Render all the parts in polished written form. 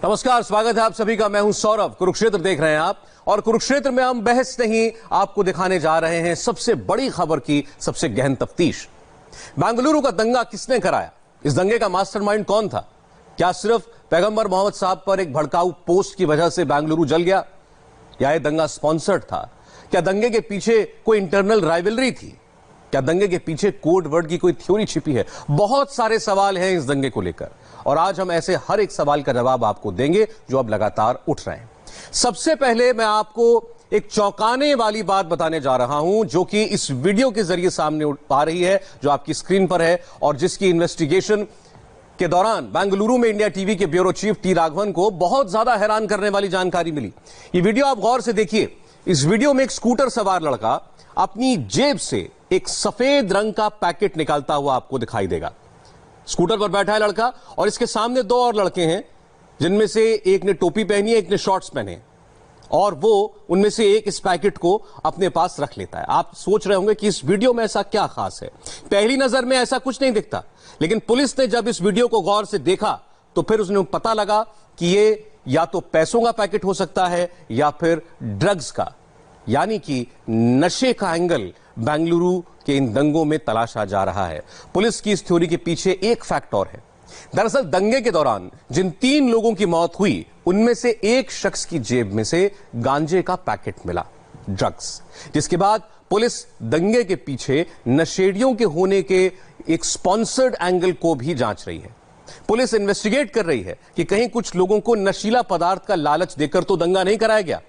नमस्कार, स्वागत है आप सभी का। मैं हूं सौरभ। कुरुक्षेत्र देख रहे हैं आप, और कुरुक्षेत्र में हम बहस नहीं आपको दिखाने जा रहे हैं सबसे बड़ी खबर की सबसे गहन तफ्तीश। बेंगलुरु का दंगा किसने कराया? इस दंगे का मास्टरमाइंड कौन था? क्या सिर्फ पैगंबर मोहम्मद साहब पर एक भड़काऊ पोस्ट की वजह से बेंगलुरु जल गया, या यह दंगा स्पॉन्सर्ड था? क्या दंगे के पीछे कोई इंटरनल राइवलरी थी? क्या दंगे के पीछे कोड वर्ड की कोई थ्योरी छिपी है? बहुत सारे सवाल हैं इस दंगे को लेकर, और आज हम ऐसे हर एक सवाल का जवाब आपको देंगे जो अब लगातार उठ रहे हैं। सबसे पहले मैं आपको एक चौंकाने वाली बात बताने जा रहा हूं, जो कि इस वीडियो के जरिए सामने आ रही है, जो आपकी स्क्रीन पर है, और जिसकी इन्वेस्टिगेशन के दौरान बेंगलुरु में इंडिया टीवी के ब्यूरो चीफ टी राघवन को बहुत ज्यादा हैरान करने वाली जानकारी मिली। ये वीडियो आप गौर से देखिए। इस वीडियो में एक स्कूटर सवार लड़का अपनी जेब से एक सफेद रंग का पैकेट निकालता हुआ आपको दिखाई देगा। स्कूटर पर बैठा है लड़का, और इसके सामने दो और लड़के हैं, जिनमें से एक ने टोपी पहनी है, एक ने शॉर्ट्स पहने, और वो उनमें से एक इस पैकेट को अपने पास रख लेता है। आप सोच रहे होंगे कि इस वीडियो में ऐसा क्या खास है। पहली नजर में ऐसा कुछ नहीं दिखता, लेकिन पुलिस ने जब इस वीडियो को गौर से देखा तो फिर उसने पता लगा कि ये या तो पैसों का पैकेट हो सकता है या फिर ड्रग्स का, यानी कि नशे का एंगल बेंगलुरु के इन दंगों में तलाशा जा रहा है। पुलिस की इस थ्योरी के पीछे एक फैक्ट और है। दरअसल दंगे के दौरान जिन 3 लोगों की मौत हुई, उनमें से एक शख्स की जेब में से गांजे का पैकेट मिला, ड्रग्स, जिसके बाद पुलिस दंगे के पीछे नशेड़ियों के होने के एक स्पॉन्सर्ड एंगल को भी जांच रही है। पुलिस इन्वेस्टिगेट कर रही है कि कहीं कुछ लोगों को नशीला पदार्थ का लालच देकर तो दंगा नहीं कराया गया।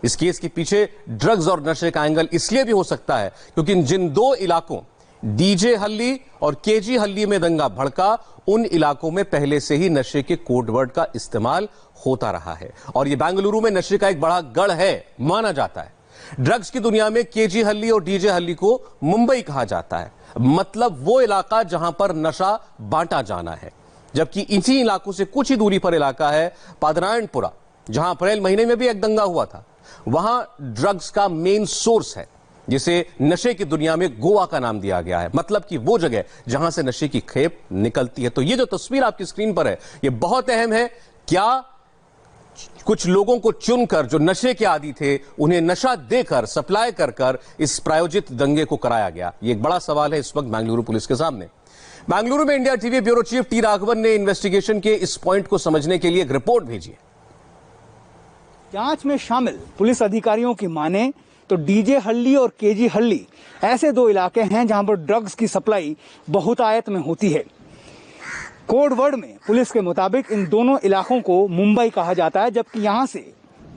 इस केस के पीछे ड्रग्स और नशे का एंगल इसलिए भी हो सकता है क्योंकि जिन 2 इलाकों डीजे हल्ली और केजी हल्ली में दंगा भड़का, उन इलाकों में पहले से ही नशे के कोड वर्ड का इस्तेमाल होता रहा है, और यह बेंगलुरु में नशे का एक बड़ा गढ़ है माना जाता है। ड्रग्स की दुनिया में केजी हल्ली और डीजे हल्ली को मुंबई कहा जाता है, मतलब वो इलाका जहां पर नशा बांटा जाना है। जबकि इसी इलाकों से कुछ ही दूरी पर इलाका है पादरायणपुरा, जहां अप्रैल महीने में भी एक दंगा हुआ था। वहां ड्रग्स का मेन सोर्स है, जिसे नशे की दुनिया में गोवा का नाम दिया गया है, मतलब कि वो जगह जहां से नशे की खेप निकलती है। तो ये जो तस्वीर आपकी स्क्रीन पर है, ये बहुत अहम है। क्या कुछ लोगों को चुनकर जो नशे के आदी थे, उन्हें नशा देकर सप्लाई कर इस प्रायोजित दंगे को कराया गया? ये एक बड़ा सवाल है इस वक्त बेंगलुरु पुलिस के सामने। बेंगलुरु में India TV bureau chief T Raghavan ने इन्वेस्टिगेशन के इस पॉइंट को समझने के लिए एक रिपोर्ट भेजी है। जांच में शामिल पुलिस अधिकारियों की माने तो डीजे हल्ली और केजी हल्ली ऐसे 2 इलाके हैं जहां पर ड्रग्स की सप्लाई बहुतायत में होती है। कोड वर्ड में पुलिस के मुताबिक इन दोनों इलाकों को मुंबई कहा जाता है, जबकि यहां से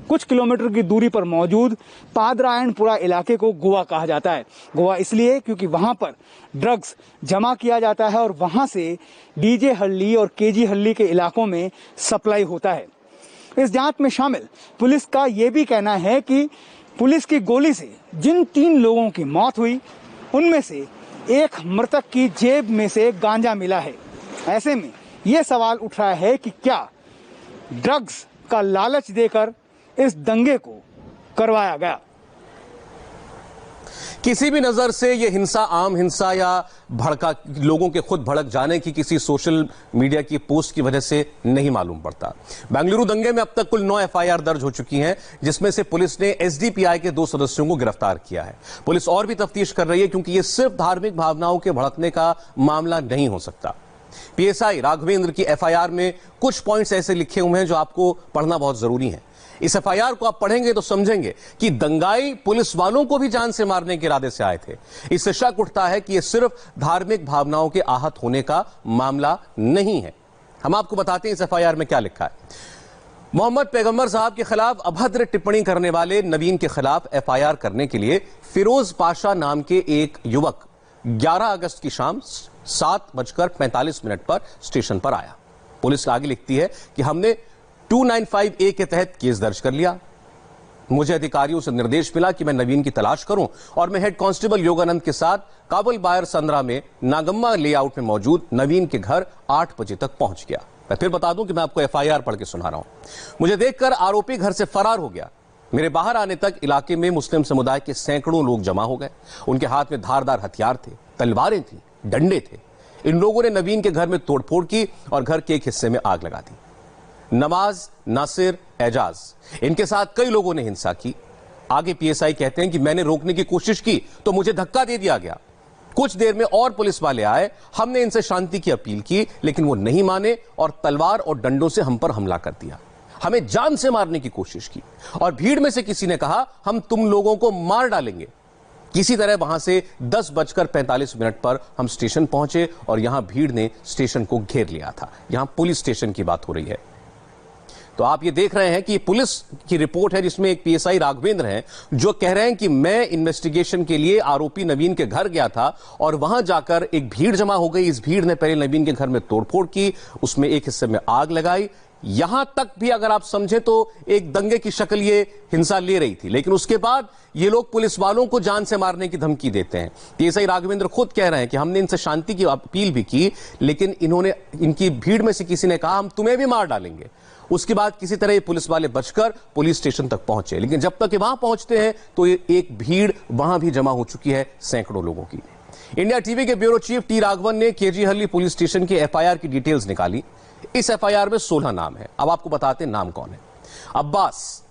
कुछ किलोमीटर की दूरी पर मौजूद पादरायणपुरा इलाके को गोवा कहा जाता है। गोवा इसलिए क्योंकि वहां पर ड्रग्स जमा किया जाता है और वहां से डीजे हल्ली और केजी हल्ली के इलाकों में सप्लाई होता है। इस जांच में शामिल पुलिस का यह भी कहना है कि पुलिस की गोली से जिन 3 लोगों की मौत हुई, उनमें से एक मृतक की जेब में से गांजा मिला है। ऐसे में यह सवाल उठ रहा है कि क्या ड्रग्स का लालच देकर इस दंगे को करवाया गया? किसी भी नजर से यह हिंसा आम हिंसा या भड़का लोगों के खुद भड़क जाने की किसी सोशल मीडिया की पोस्ट की वजह से नहीं मालूम पड़ता। बेंगलुरु दंगे में अब तक कुल 9 एफआईआर दर्ज हो चुकी हैं, जिसमें से पुलिस ने एसडीपीआई के 2 सदस्यों को गिरफ्तार किया है। पुलिस और भी तफ्तीश कर रही है, क्योंकि यह सिर्फ धार्मिक भावनाओं के भड़कने का मामला नहीं हो सकता। पीएसआई राघवेंद्र की एफआईआर में कुछ पॉइंट्स ऐसे लिखे हुए हैं जो आपको पढ़ना बहुत जरूरी है। इस एफआईआर को आप पढ़ेंगे तो समझेंगे कि दंगाई पुलिस वालों को भी जान से मारने के इरादे से आए थे। इससे शक उठता है कि यह सिर्फ धार्मिक भावनाओं के आहत होने का मामला नहीं है। हम आपको बताते हैं इस एफआईआर में क्या लिखा है। मोहम्मद पैगंबर साहब के खिलाफ अभद्र टिप्पणी करने वाले नवीन के खिलाफ एफआईआर करने के लिए फिरोज पाशा नाम के एक युवक 11 अगस्त की शाम 7:45 पर स्टेशन पर आया। पुलिस आगे लिखती है कि हमने 295A के तहत केस दर्ज कर लिया। मुझे अधिकारियों से निर्देश मिला कि मैं नवीन की तलाश करूं, और मैं हेड कांस्टेबल योगानंद के साथ काबुल बायर संद्रा में नागम्मा लेआउट में मौजूद नवीन के घर 8 बजे तक पहुंच गया। मैं फिर बता दूं कि मैं आपको एफआईआर पढ़ के सुना रहा हूं। मुझे देखकर आरोपी घर से फरार हो गया। मेरे बाहर आने तक इलाके में मुस्लिम समुदाय के सैकड़ों लोग जमा हो गए। उनके हाथ में धारदार हथियार थे, तलवारें थी, डंडे थे। इन लोगों ने नवीन के घर में तोड़फोड़ की और घर के एक हिस्से में आग लगा दी। नवाज, नासिर, एजाज, इनके साथ कई लोगों ने हिंसा की। आगे पीएसआई कहते हैं कि मैंने रोकने की कोशिश की तो मुझे धक्का दे दिया गया। कुछ देर में और पुलिस वाले आए, हमने इनसे शांति की अपील की लेकिन वो नहीं माने और तलवार और डंडों से हम पर हमला कर दिया। हमें जान से मारने की कोशिश की और भीड़ में से किसी ने कहा हम तुम लोगों को मार डालेंगे। किसी तरह वहां से 10:45 पर हम स्टेशन पहुंचे और यहां भीड़ ने स्टेशन को घेर लिया था। यहां पुलिस स्टेशन की बात हो रही है। तो आप ये देख रहे हैं कि पुलिस की रिपोर्ट है जिसमें एक पीएसआई राघवेंद्र हैं जो कह रहे हैं कि मैं इन्वेस्टिगेशन के लिए आरोपी नवीन के घर गया था और वहां जाकर एक भीड़ जमा हो गई। इस भीड़ ने पहले नवीन के घर में तोड़फोड़ की, उसमें एक हिस्से में आग लगाई। यहां तक भी अगर आप समझें तो एक दंगे की शक्ल ये हिंसा ले रही थी, लेकिन उसके बाद ये लोग पुलिस वालों को जान से मारने की धमकी देते हैं। पीएसआई राघवेंद्र खुद कह रहे हैं कि हमने इनसे शांति की अपील भी की लेकिन इनकी भीड़ में से किसी ने कहा हम तुम्हें भी मार डालेंगे। उसके बाद किसी तरह ये पुलिस वाले बचकर पुलिस स्टेशन तक पहुंचे, लेकिन जब तक ये वहां पहुंचते हैं तो ये एक भीड़ वहां भी जमा हो चुकी है, सैकड़ों लोगों की। इंडिया टीवी के ब्यूरो चीफ टी राघवन ने केजीहल्ली पुलिस स्टेशन की एफआईआर की डिटेल्स निकाली। इस एफआईआर में 16 नाम है। अब आपको बताते हैं नाम कौन है। अब्बास,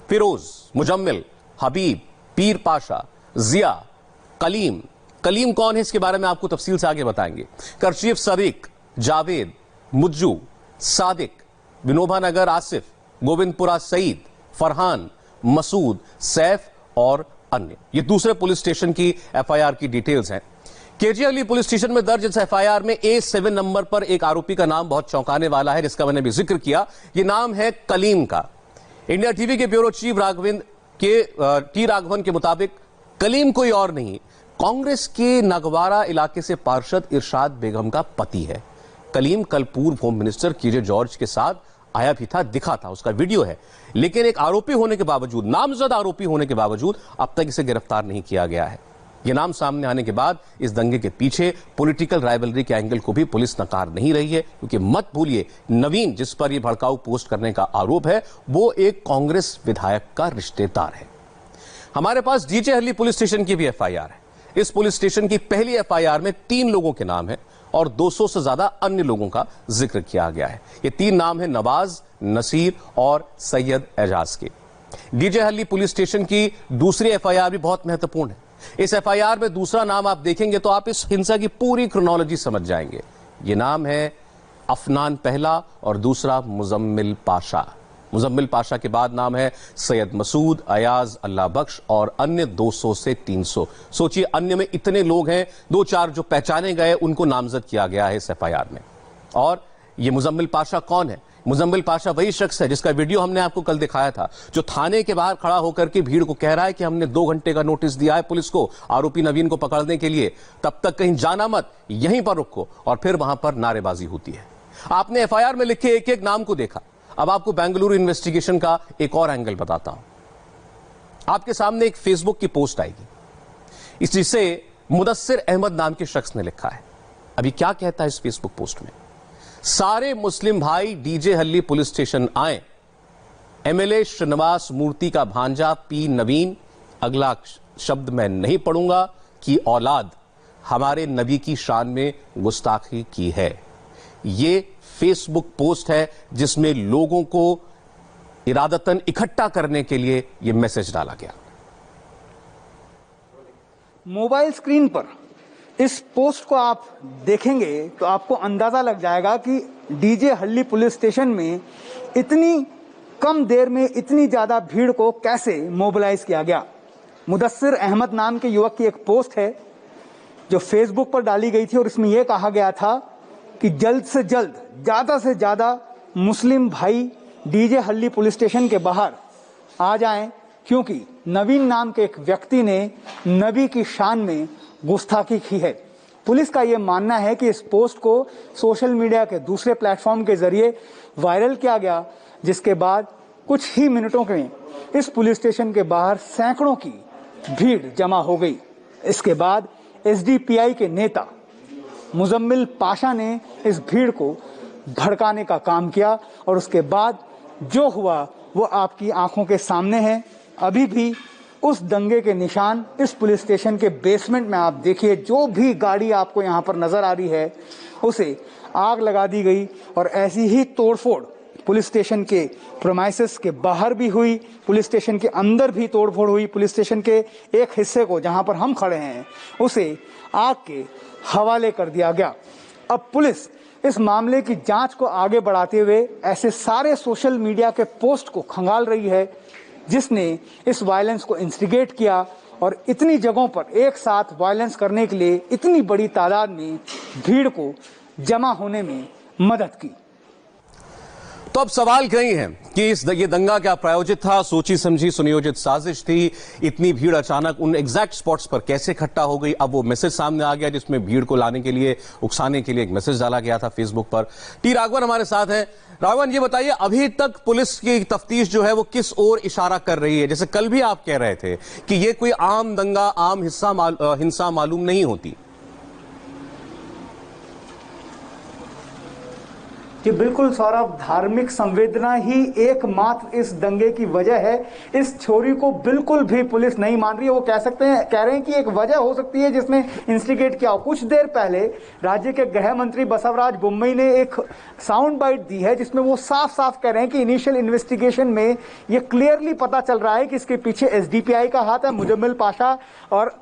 फिरोज, मुजम्मिल, हबीब, पीर पाशा, जिया, कलीम। कलीम कौन है इसके बारे में आपको तफसील से आगे बताएंगे। करशीफ सदीक, जावेद, मुज्जू, सादिक, विनोबा नगर आसिफ, गोविंदपुरा सईद, फरहान, मसूद, सैफ और अन्य। ये दूसरे पुलिस स्टेशन की एफआईआर की डिटेल्स हैं। केजीहल्ली पुलिस स्टेशन में दर्ज इस एफआईआर में A7 नंबर पर एक आरोपी का नाम बहुत चौंकाने वाला है जिसका मैंने भी जिक्र किया। यह नाम है कलीम का। इंडिया टीवी के ब्यूरो चीफ टी राघवन के मुताबिक कलीम कोई और नहीं, कांग्रेस के नागवारा इलाके से पार्षद इरशाद बेगम का पति है। कलीम कल पूर्व होम मिनिस्टर केजे जॉर्ज के साथ आया भी था, दिखा था, उसका वीडियो है, लेकिन एक आरोपी होने के बावजूद, नामजद आरोपी होने के बावजूद अब तक इसे गिरफ्तार नहीं किया गया है। यह नाम सामने आने के बाद इस दंगे के पीछे पॉलिटिकल राइवलरी के एंगल को भी पुलिस नकार नहीं रही है, क्योंकि मत भूलिए नवीन जिस पर यह भड़काऊ पोस्ट करने का आरोप है वो एक कांग्रेस विधायक का रिश्तेदार है। हमारे पास डीजेहल्ली पुलिस स्टेशन की भी एफआईआर है। इस पुलिस स्टेशन की पहली एफआईआर में 3 लोगों के नाम है और 200 से ज्यादा अन्य लोगों का जिक्र किया गया है। ये 3 नाम है नवाज, नसीर और सैयद एजाज के। डीजेहल्ली पुलिस स्टेशन की दूसरी एफआईआर भी बहुत महत्वपूर्ण है। इस एफआईआर में दूसरा नाम आप देखेंगे तो आप इस हिंसा की पूरी क्रोनोलॉजी समझ जाएंगे। यह नाम है अफनान पहला और दूसरा मुजम्मिल पाशा। मुजम्मिल पाशा के बाद नाम है सैयद मसूद, अयाज, अल्लाह बख्श और अन्य 200 से 300। सोचिए अन्य में इतने लोग हैं, 2-4 जो पहचाने गए उनको नामजद किया गया है इस एफआईआर में। और ये मुजम्मिल पाशा कौन है? मुजम्मिल पाशा वही शख्स है जिसका वीडियो हमने आपको कल दिखाया था, जो थाने के बाहर खड़ा होकर के भीड़ को कह रहा है कि हमने 2 घंटे का नोटिस दिया है पुलिस को आरोपी नवीन को पकड़ने के लिए, तब तक कहीं जाना मत, यहीं पर रुको। और फिर वहां पर नारेबाजी होती है। आपने एफआईआर में लिखे एक एक नाम को देखा। अब आपको बेंगलुरु इन्वेस्टिगेशन का एक और एंगल बताता हूं। आपके सामने एक फेसबुक की पोस्ट आएगी, जिसे मुदस्सिर अहमद नाम के शख्स ने लिखा है। अभी क्या कहता है इस फेसबुक पोस्ट में? सारे मुस्लिम भाई डीजेहल्ली पुलिस स्टेशन आए। एमएलए श्रीनिवास मूर्ति का भांजा पी नवीन, अगला शब्द मैं नहीं पढ़ूंगा, की औलाद हमारे नबी की शान में गुस्ताखी की है। यह फेसबुक पोस्ट है जिसमें लोगों को इरादतन इकट्ठा करने के लिए यह मैसेज डाला गया। मोबाइल स्क्रीन पर इस पोस्ट को आप देखेंगे तो आपको अंदाजा लग जाएगा कि डीजेहल्ली पुलिस स्टेशन में इतनी कम देर में इतनी ज्यादा भीड़ को कैसे मोबिलाइज किया गया। मुदस्सिर अहमद नाम के युवक की एक पोस्ट है जो फेसबुक पर डाली गई थी और इसमें यह कहा गया था कि जल्द से जल्द ज्यादा से ज्यादा मुस्लिम भाई डीजेहल्ली पुलिस स्टेशन के बाहर आ जाएं, क्योंकि नवीन नाम के एक व्यक्ति ने नबी की शान में गुस्ताखी की है। पुलिस का यह मानना है कि इस पोस्ट को सोशल मीडिया के दूसरे प्लेटफॉर्म के जरिए वायरल किया गया, जिसके बाद कुछ ही मिनटों में इस पुलिस स्टेशन के बाहर सैकड़ों की भीड़ जमा हो गई। इसके बाद एसडीपीआई के नेता मुजम्मिल पाशा ने इस भीड़ को भड़काने का काम किया और उसके बाद जो हुआ वो आपकी आंखों के सामने है। अभी भी उस दंगे के निशान इस पुलिस स्टेशन के बेसमेंट में आप देखिए, जो भी गाड़ी आपको यहाँ पर नजर आ रही है उसे आग लगा दी गई और ऐसी ही तोड़फोड़ पुलिस स्टेशन के प्रोमाइसेस के बाहर भी हुई, पुलिस स्टेशन के अंदर भी तोड़फोड़ हुई। पुलिस स्टेशन के एक हिस्से को, जहां पर हम खड़े हैं, उसे आग के हवाले कर दिया गया। अब पुलिस इस मामले की जांच को आगे बढ़ाते हुए ऐसे सारे सोशल मीडिया के पोस्ट को खंगाल रही है जिसने इस वायलेंस को इंस्टिगेट किया और इतनी जगहों पर एक साथ वायलेंस करने के लिए इतनी बड़ी तादाद में भीड़ को जमा होने में मदद की। तो अब सवाल कई हैं कि ये दंगा क्या प्रायोजित था, सोची समझी सुनियोजित साजिश थी? इतनी भीड़ अचानक उन एग्जैक्ट स्पॉट्स पर कैसे इकट्ठा हो गई? अब वो मैसेज सामने आ गया जिसमें भीड़ को लाने के लिए, उकसाने के लिए एक मैसेज डाला गया था फेसबुक पर। टी राघवन हमारे साथ हैं। राघवन, ये बताइए, अभी तक पुलिस की तफ्तीश जो है वो किस ओर इशारा कर रही है? जैसे कल भी आप कह रहे थे कि ये कोई आम दंगा, आम हिंसा मालूम नहीं होती। कि बिल्कुल सौरभ, धार्मिक संवेदना ही एकमात्र इस दंगे की वजह है। इस छोरी को बिल्कुल भी पुलिस नहीं मान रही है। वो कह रहे हैं कि एक वजह हो सकती है जिसने इंस्टिगेट किया हो। कुछ देर पहले राज्य के गृह मंत्री बसवराज बोम्मई ने एक साउंड बाइट दी है जिसमें वो साफ साफ कह रहे हैं कि इनिशियल इन्वेस्टिगेशन में ये क्लियरली पता चल रहा है कि इसके पीछे एसडीपीआई का हाथ है। मुजम्मिल पाशा और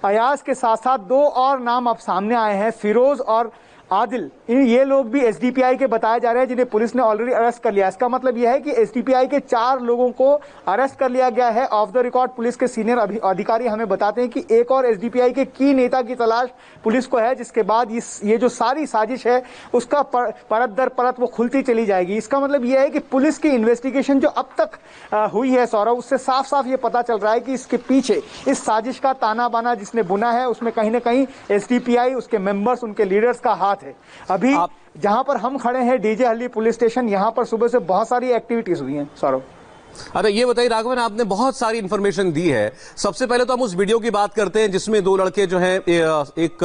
अयाज के साथ साथ दो और नाम अब सामने आए हैं, फिरोज और आदिल। ये लोग भी एसडीपीआई के बताए जा रहे हैं जिन्हें पुलिस ने ऑलरेडी अरेस्ट कर लिया। इसका मतलब यह है कि एसडीपीआई के 4 लोगों को अरेस्ट कर लिया गया है। ऑफ द रिकॉर्ड पुलिस के सीनियर अधिकारी हमें बताते हैं कि एक और एसडीपीआई के की नेता की तलाश पुलिस को है, जिसके बाद ये जो सारी साजिश है उसका परत दर परत वो खुलती चली जाएगी। इसका मतलब यह है कि पुलिस की इन्वेस्टिगेशन जो अब तक हुई है सौरभ, उससे साफ साफ ये पता चल रहा है कि इसके पीछे इस साजिश का ताना बाना जिसने बुना है उसमें कहीं ना कहीं एसडीपीआई, उसके मेंबर्स, उनके लीडर्स का हाथ है। अभी जहां पर हम खड़े हैं डीजे हल्ली पुलिस स्टेशन, यहां पर सुबह से बहुत सारी एक्टिविटीज हुई हैं सौरभ। अरे ये बताइए राघवन, आपने बहुत सारी इंफॉर्मेशन दी है। सबसे पहले तो हम उस वीडियो की बात करते हैं जिसमें 2 लड़के जो हैं एक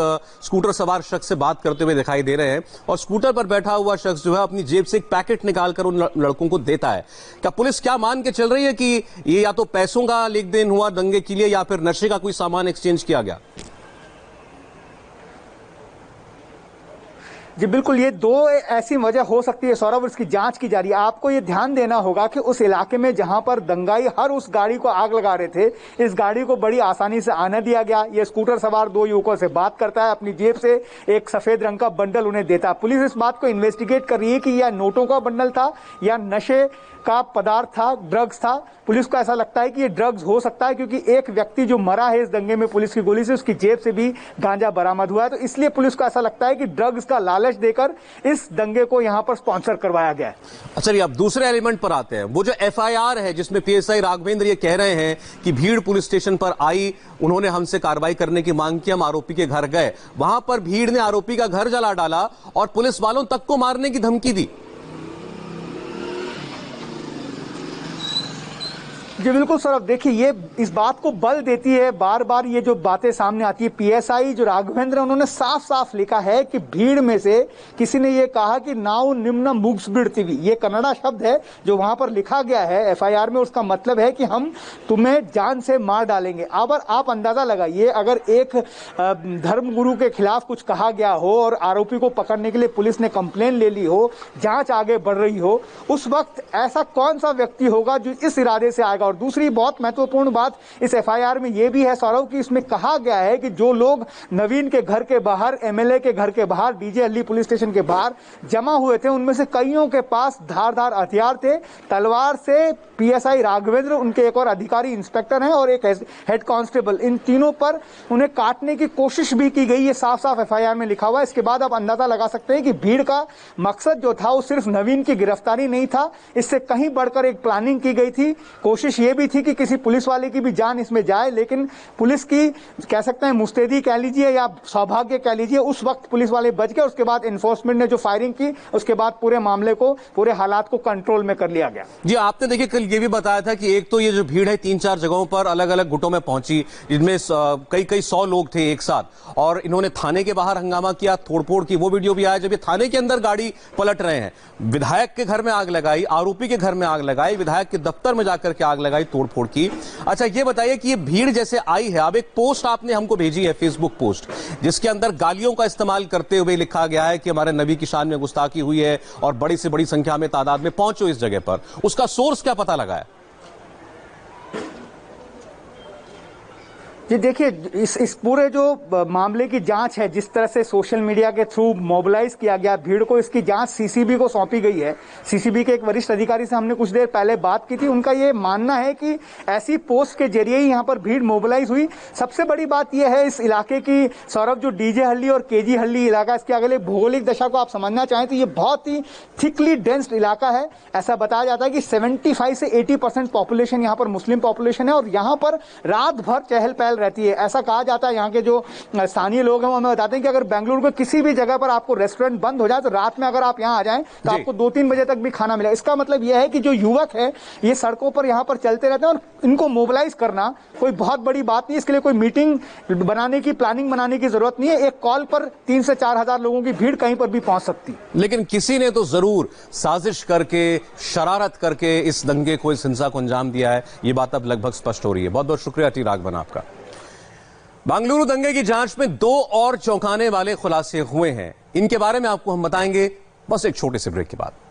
स्कूटर सवार शख्स से बात करते हुए दिखाई दे रहे हैं और स्कूटर पर बैठा हुआ शख्स जो है अपनी जेब से एक पैकेट निकालकर उन लड़कों को देता है। क्या पुलिस क्या मान के चल रही है कि ये या तो पैसों का लेन देन हुआ दंगे के लिए या फिर नशे का कोई सामान एक्सचेंज किया गया? जी बिल्कुल, ये 2 ऐसी वजह हो सकती है सौरभ, इसकी जांच की जा रही है। आपको ये ध्यान देना होगा कि उस इलाके में जहां पर दंगाई हर उस गाड़ी को आग लगा रहे थे, इस गाड़ी को बड़ी आसानी से आने दिया गया। ये स्कूटर सवार 2 युवकों से बात करता है, अपनी जेब से एक सफेद रंग का बंडल उन्हें देता है। पुलिस इस बात को इन्वेस्टिगेट कर रही है कि यह नोटों का बंडल था या नशे का पदार्थ था, ड्रग्स था। पुलिस को ऐसा लगता है कि ये ड्रग्स हो सकता है क्योंकि एक व्यक्ति जो मरा है इस दंगे में पुलिस की गोली से, उसकी जेब से भी गांजा बरामद हुआ है। तो इसलिए पुलिस को ऐसा लगता है कि ड्रग्स का लालच देकर इस दंगे को यहां पर स्पॉन्सर करवाया गया है। अच्छा, अब दूसरे एलिमेंट पर आते हैं। वो जो एफआईआर है जिसमें पीएसआई राघवेंद्र ये कह रहे हैं कि भीड़ पुलिस स्टेशन पर आई, उन्होंने हमसे कार्रवाई करने की मांग की, हम आरोपी के घर गए, वहां पर भीड़ ने आरोपी का घर जला डाला और पुलिस वालों तक को मारने की धमकी दी। जी बिल्कुल सौरभ, देखिए ये इस बात को बल देती है, बार बार ये जो बातें सामने आती है। पीएसआई जो राघवेंद्र, उन्होंने साफ साफ लिखा है कि भीड़ में से किसी ने ये कहा कि नाउ निम्न मुग्सबिड़तीवी, ये कन्नड़ा शब्द है जो वहां पर लिखा गया है एफआईआर में। उसका मतलब है कि हम तुम्हें जान से मार डालेंगे। अब आप अंदाजा लगाइए, अगर एक धर्मगुरु के खिलाफ कुछ कहा गया हो और आरोपी को पकड़ने के लिए पुलिस ने कंप्लेन ले ली हो, जांच आगे बढ़ रही हो, उस वक्त ऐसा कौन सा व्यक्ति होगा जो इस इरादे से आएगा। और दूसरी बहुत महत्वपूर्ण बात इस एफआईआर में यह भी है सौरभ कि इसमें कहा गया है कि जो लोग नवीन के घर के बाहर, एमएलए के घर के बाहर, डीजे हल्ली पुलिस स्टेशन के बाहर जमा हुए थे, उनमें से कईयों के पास धारदार हथियार थे। तलवार से पीएसआई राघवेंद्र, उनके एक और अधिकारी इंस्पेक्टर हैं और एक हेड कांस्टेबल, इन तीनों पर उन्हें काटने की कोशिश भी की गई। ये साफ साफ एफआईआर में लिखा हुआ है। इसके बाद आप अंदाजा लगा सकते हैं कि भीड़ का मकसद जो था वो सिर्फ नवीन की गिरफ्तारी नहीं था, इससे कहीं बढ़कर एक प्लानिंग की गई थी। कोशिश ये भी थी कि किसी पुलिस वाले की भी जान इसमें जाए, लेकिन पुलिस की कह सकते हैं मुस्तैदी कह लीजिए या सौभाग्य कह लीजिए, उस वक्त पुलिस वाले बच गए। उसके बाद एनफोर्समेंट ने जो फायरिंग की, उसके बाद पूरे मामले को, पूरे हालात को कंट्रोल में कर लिया गया। जी, आपने देखिए कल ये भी बताया था कि एक तो ये जो भीड़ है 3-4 जगहों पर अलग अलग गुटों में पहुंची, जिनमें कई 100 लोग थे एक साथ, और इन्होंने थाने के बाहर हंगामा किया, तोड़फोड़ की। वो वीडियो भी आया जब ये थाने के अंदर गाड़ी पलट रहे हैं, विधायक के घर में आग लगाई, आरोपी के घर में आग लगाई, विधायक के दफ्तर में जाकर के आग लगाई तोड़फोड़ की। अच्छा ये बताइए कि ये भीड़ जैसे आई है, अब एक पोस्ट आपने हमको भेजी है, फेसबुक पोस्ट, जिसके अंदर गालियों का इस्तेमाल करते हुए लिखा गया है कि हमारे नबी की शान में गुस्ताखी हुई है और बड़ी से बड़ी संख्या में तादाद में पहुंचो इस जगह पर। उसका सोर्स क्या पता लगा है? जी देखिए, इस पूरे जो मामले की जांच है, जिस तरह से सोशल मीडिया के थ्रू मोबिलाइज किया गया भीड़ को, इसकी जांच सीसीबी को सौंपी गई है। सीसीबी के एक वरिष्ठ अधिकारी से हमने कुछ देर पहले बात की थी। उनका ये मानना है कि ऐसी पोस्ट के जरिए ही यहाँ पर भीड़ मोबिलाइज हुई। सबसे बड़ी बात यह है इस इलाके की, सौरभ, जो डीजे हल्ली और केजी हल्ली इलाका, इसके अगले भौगोलिक दशा को आप समझना चाहें तो ये बहुत ही थिकली डेंस्ड इलाका है। ऐसा बताया जाता है कि 75 से 80% पॉपुलेशन यहाँ पर मुस्लिम पॉपुलेशन है और यहाँ पर रात भर चहल पहल रहती है। ऐसा कहा जाता है, यहाँ के जो स्थानीय लोग हैं वो हमें बताते हैं कि अगर बेंगलुरु के किसी भी जगह पर आपको रेस्टोरेंट बंद हो जाए तो रात में अगर आप यहाँ आ जाएं तो आपको 2-3 बजे तक भी खाना मिलेगा। इसका मतलब यह है कि जो युवक है ये सड़कों पर यहाँ पर चलते रहते हैं और इनको मोबिलाइज करना कोई बहुत बड़ी बात नहीं। इसके लिए कोई मीटिंग बनाने की, प्लानिंग बनाने की जरूरत नहीं है। एक कॉल पर 3 से 4 हजार लोगों की भीड़ कहीं पर भी पहुंच सकती। लेकिन किसी ने तो जरूर साजिश करके, शरारत करके इस दंगे को, इस हिंसा को अंजाम दिया है। ये बात अब लगभग स्पष्ट हो रही है। बहुत बहुत शुक्रिया टी राघवन आपका। बेंगलुरु दंगे की जांच में 2 और चौंकाने वाले खुलासे हुए हैं। इनके बारे में आपको हम बताएंगे बस एक छोटे से ब्रेक के बाद।